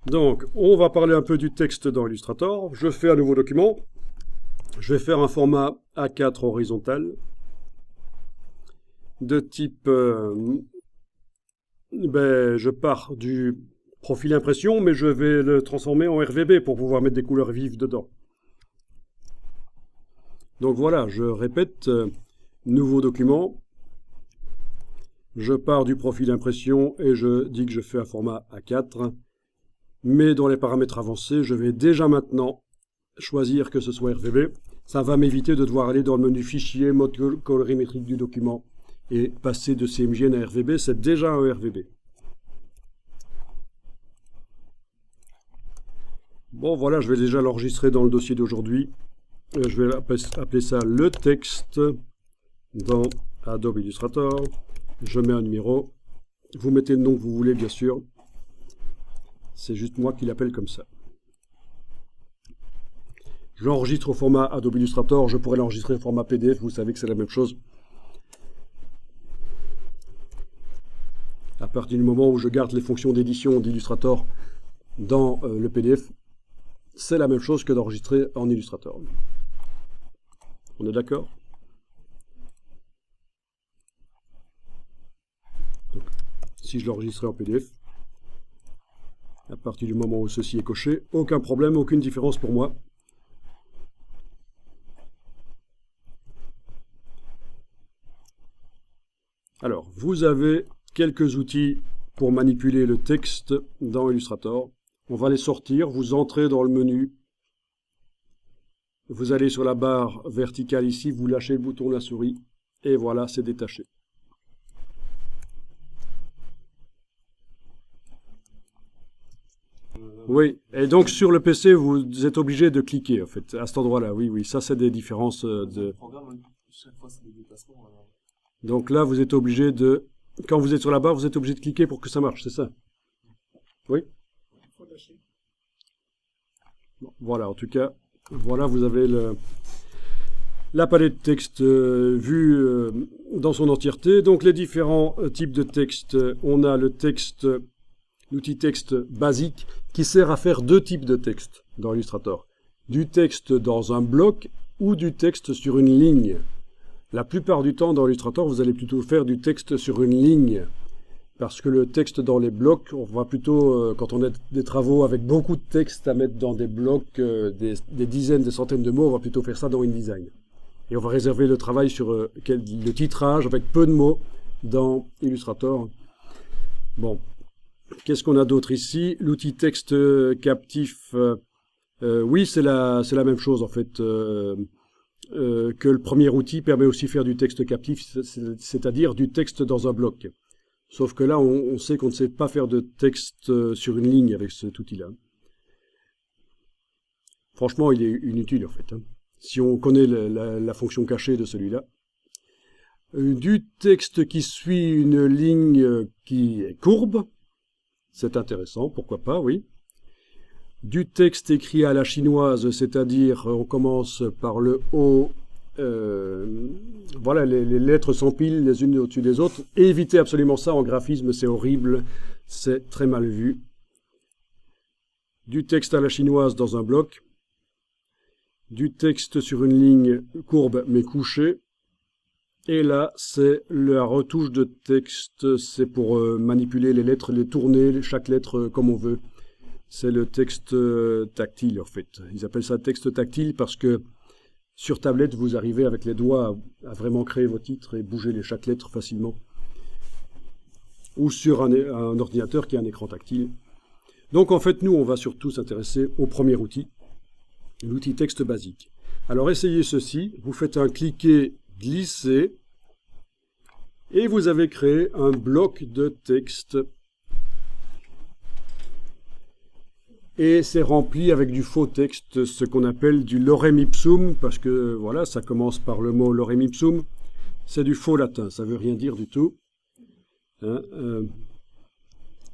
Donc, on va parler un peu du texte dans Illustrator. Je fais un nouveau document. Je vais faire un format A4 horizontal de type... je pars du profil impression, mais je vais le transformer en RVB pour pouvoir mettre des couleurs vives dedans. Donc voilà, je répète, nouveau document. Je pars du profil impression et je dis que je fais un format A4. Mais dans les paramètres avancés, je vais déjà maintenant choisir que ce soit RVB. Ça va m'éviter de devoir aller dans le menu fichier, mode colorimétrique du document et passer de CMJN à RVB. C'est déjà un RVB. Bon, voilà, je vais déjà l'enregistrer dans le dossier d'aujourd'hui. Je vais appeler ça le texte dans Adobe Illustrator. Je mets un numéro. Vous mettez le nom que vous voulez, bien sûr. C'est juste moi qui l'appelle comme ça. Je l'enregistre au format Adobe Illustrator. Je pourrais l'enregistrer au format PDF. Vous savez que c'est la même chose. À partir du moment où je garde les fonctions d'édition d'Illustrator dans le PDF, c'est la même chose que d'enregistrer en Illustrator. On est d'accord? Si je l'enregistrais en PDF, à partir du moment où ceci est coché, aucun problème, aucune différence pour moi. Alors, vous avez quelques outils pour manipuler le texte dans Illustrator. On va les sortir, vous entrez dans le menu, vous allez sur la barre verticale ici, vous lâchez le bouton de la souris, et voilà, c'est détaché. Oui, et donc sur le PC, vous êtes obligé de cliquer, en fait, à cet endroit-là. Oui, oui, ça c'est des différences de... Donc là, vous êtes obligé de... Quand vous êtes sur la barre, vous êtes obligé de cliquer pour que ça marche, c'est ça? Oui? Bon, voilà, en tout cas, voilà, vous avez la palette de texte vue dans son entièreté. Donc les différents types de texte, on a le texte... L'outil texte basique qui sert à faire deux types de texte dans Illustrator. Du texte dans un bloc ou du texte sur une ligne. La plupart du temps dans Illustrator, vous allez plutôt faire du texte sur une ligne. Parce que le texte dans les blocs, on va plutôt, quand on a des travaux avec beaucoup de texte à mettre dans des blocs, des dizaines, des centaines de mots, on va plutôt faire ça dans InDesign. Et on va réserver le travail sur le titrage avec peu de mots dans Illustrator. Bon. Qu'est-ce qu'on a d'autre ici? L'outil texte captif, oui, c'est la même chose en fait que le premier outil permet aussi de faire du texte captif, c'est-à-dire du texte dans un bloc. Sauf que là, on sait qu'on ne sait pas faire de texte sur une ligne avec cet outil-là. Franchement, il est inutile en fait, hein, si on connaît la fonction cachée de celui-là. Du texte qui suit une ligne qui est courbe. C'est intéressant, pourquoi pas, oui. Du texte écrit à la chinoise, c'est-à-dire on commence par le haut, voilà, les lettres s'empilent les unes au-dessus des autres. Évitez absolument ça en graphisme, c'est horrible, c'est très mal vu. Du texte à la chinoise dans un bloc. Du texte sur une ligne courbe mais couchée. Et là, c'est la retouche de texte, c'est pour manipuler les lettres, les tourner, chaque lettre comme on veut. C'est le texte tactile, en fait. Ils appellent ça texte tactile parce que sur tablette, vous arrivez avec les doigts à vraiment créer vos titres et bouger chaque lettre facilement. Ou sur un ordinateur qui a un écran tactile. Donc, en fait, nous, on va surtout s'intéresser au premier outil, l'outil texte basique. Alors, essayez ceci. Vous faites un cliquer glisser et vous avez créé un bloc de texte et c'est rempli avec du faux texte, ce qu'on appelle du lorem ipsum, parce que voilà, ça commence par le mot lorem ipsum, c'est du faux latin, ça veut rien dire du tout, hein,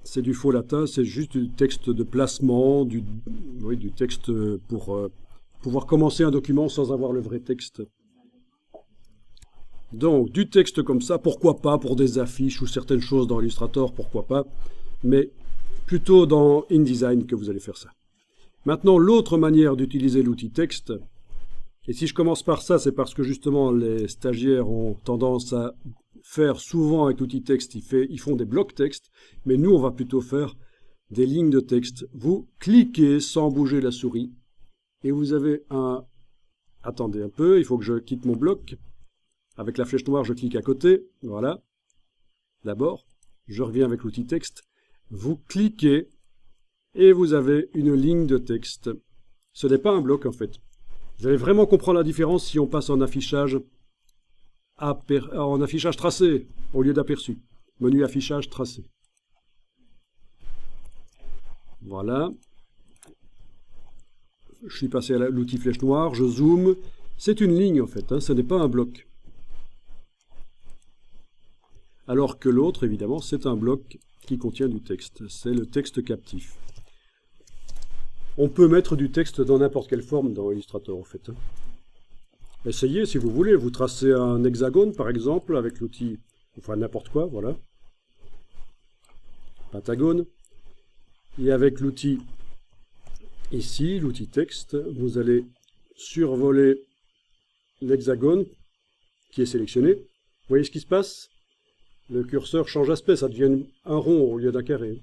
c'est du faux latin, c'est juste du texte de placement, du texte pour pouvoir commencer un document sans avoir le vrai texte. Donc, du texte comme ça, pourquoi pas pour des affiches ou certaines choses dans Illustrator, pourquoi pas. Mais plutôt dans InDesign que vous allez faire ça. Maintenant, l'autre manière d'utiliser l'outil texte, et si je commence par ça, c'est parce que justement les stagiaires ont tendance à faire souvent avec l'outil texte, ils font des blocs texte, mais nous on va plutôt faire des lignes de texte. Vous cliquez sans bouger la souris, et vous avez un... Attendez un peu, il faut que je quitte mon bloc. Avec la flèche noire, je clique à côté, voilà. D'abord, je reviens avec l'outil texte. Vous cliquez et vous avez une ligne de texte. Ce n'est pas un bloc en fait. Vous allez vraiment comprendre la différence si on passe en affichage tracé au lieu d'aperçu. Menu affichage tracé. Voilà. Je suis passé à l'outil flèche noire, je zoome. C'est une ligne en fait, hein, ce n'est pas un bloc. Alors que l'autre, évidemment, c'est un bloc qui contient du texte. C'est le texte captif. On peut mettre du texte dans n'importe quelle forme dans Illustrator, en fait. Essayez, si vous voulez. Vous tracez un hexagone, par exemple, avec l'outil... Enfin, n'importe quoi, voilà. Pentagone. Et avec l'outil, ici, l'outil texte, vous allez survoler l'hexagone qui est sélectionné. Vous voyez ce qui se passe? Le curseur change d'aspect, ça devient un rond au lieu d'un carré.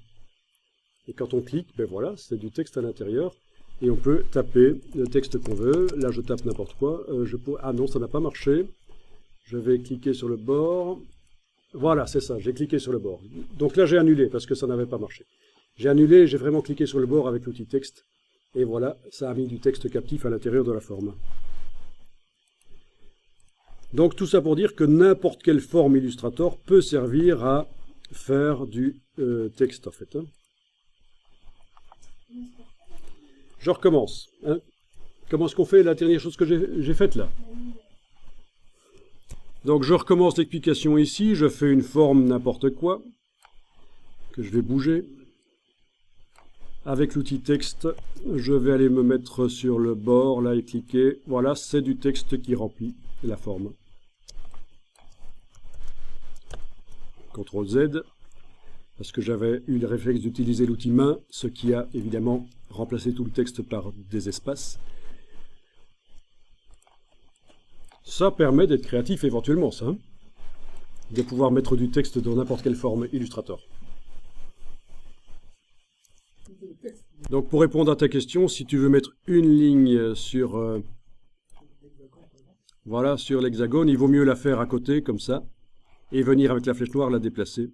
Et quand on clique, ben voilà, c'est du texte à l'intérieur. Et on peut taper le texte qu'on veut. Là, je tape n'importe quoi. Ah non, ça n'a pas marché. Je vais cliquer sur le bord. Voilà, c'est ça, j'ai cliqué sur le bord. Donc là, j'ai annulé parce que ça n'avait pas marché. J'ai annulé, j'ai vraiment cliqué sur le bord avec l'outil texte. Et voilà, ça a mis du texte captif à l'intérieur de la forme. Donc tout ça pour dire que n'importe quelle forme Illustrator peut servir à faire du texte en fait. Hein. Je recommence. Hein. Comment est-ce qu'on fait la dernière chose que j'ai faite là? Donc je recommence l'explication ici, je fais une forme n'importe quoi, que je vais bouger. Avec l'outil texte, je vais aller me mettre sur le bord là et cliquer. Voilà, c'est du texte qui remplit la forme. CTRL Z, parce que j'avais eu le réflexe d'utiliser l'outil main, ce qui a évidemment remplacé tout le texte par des espaces. Ça permet d'être créatif éventuellement, ça. Hein, de pouvoir mettre du texte dans n'importe quelle forme Illustrator. Donc pour répondre à ta question, si tu veux mettre une ligne sur, voilà, sur l'hexagone, il vaut mieux la faire à côté, comme ça, et venir avec la flèche noire la déplacer.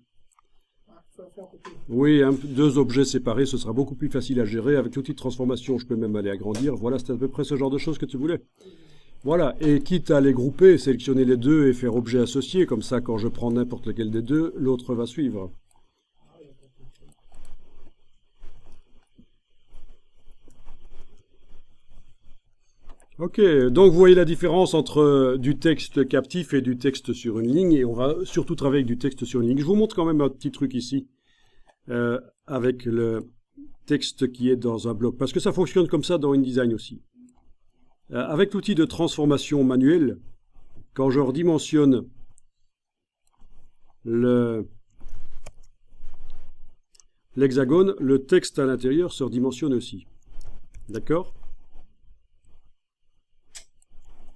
Oui, deux objets séparés, ce sera beaucoup plus facile à gérer. Avec l'outil de transformation, je peux même aller agrandir. Voilà, c'est à peu près ce genre de choses que tu voulais. Voilà, et quitte à les grouper, sélectionner les deux et faire objet associé, comme ça, quand je prends n'importe lequel des deux, l'autre va suivre. Ok, donc vous voyez la différence entre du texte captif et du texte sur une ligne, et on va surtout travailler avec du texte sur une ligne. Je vous montre quand même un petit truc ici, avec le texte qui est dans un bloc, parce que ça fonctionne comme ça dans InDesign aussi. Avec l'outil de transformation manuelle, quand je redimensionne l'hexagone, le texte à l'intérieur se redimensionne aussi. D'accord ?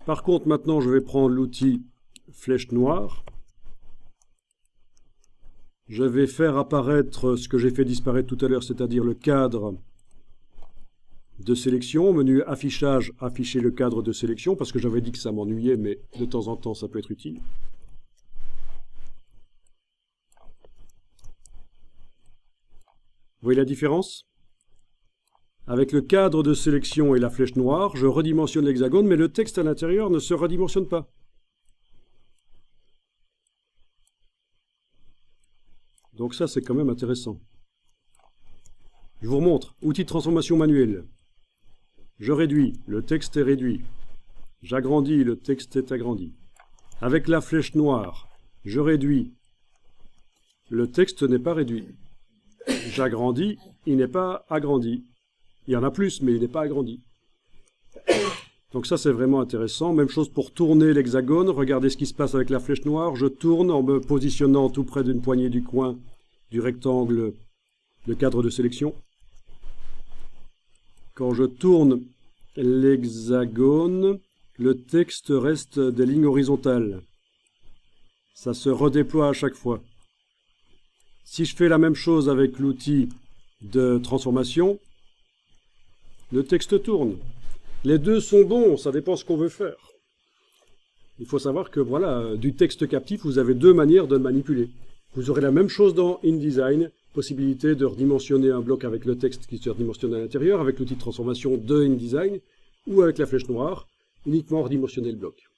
Par contre, maintenant, je vais prendre l'outil flèche noire. Je vais faire apparaître ce que j'ai fait disparaître tout à l'heure, c'est-à-dire le cadre de sélection. Menu affichage, afficher le cadre de sélection, parce que j'avais dit que ça m'ennuyait, mais de temps en temps, ça peut être utile. Vous voyez la différence ? Avec le cadre de sélection et la flèche noire, je redimensionne l'hexagone, mais le texte à l'intérieur ne se redimensionne pas. Donc ça, c'est quand même intéressant. Je vous remontre. Outil de transformation manuelle. Je réduis, le texte est réduit. J'agrandis, le texte est agrandi. Avec la flèche noire, je réduis. Le texte n'est pas réduit. J'agrandis, il n'est pas agrandi. Il y en a plus, mais il n'est pas agrandi. Donc ça, c'est vraiment intéressant. Même chose pour tourner l'hexagone. Regardez ce qui se passe avec la flèche noire. Je tourne en me positionnant tout près d'une poignée du coin du rectangle le cadre de sélection. Quand je tourne l'hexagone, le texte reste des lignes horizontales. Ça se redéploie à chaque fois. Si je fais la même chose avec l'outil de transformation, le texte tourne. Les deux sont bons, ça dépend ce qu'on veut faire. Il faut savoir que voilà, du texte captif, vous avez deux manières de le manipuler. Vous aurez la même chose dans InDesign, possibilité de redimensionner un bloc avec le texte qui se redimensionne à l'intérieur, avec l'outil de transformation de InDesign, ou avec la flèche noire, uniquement redimensionner le bloc.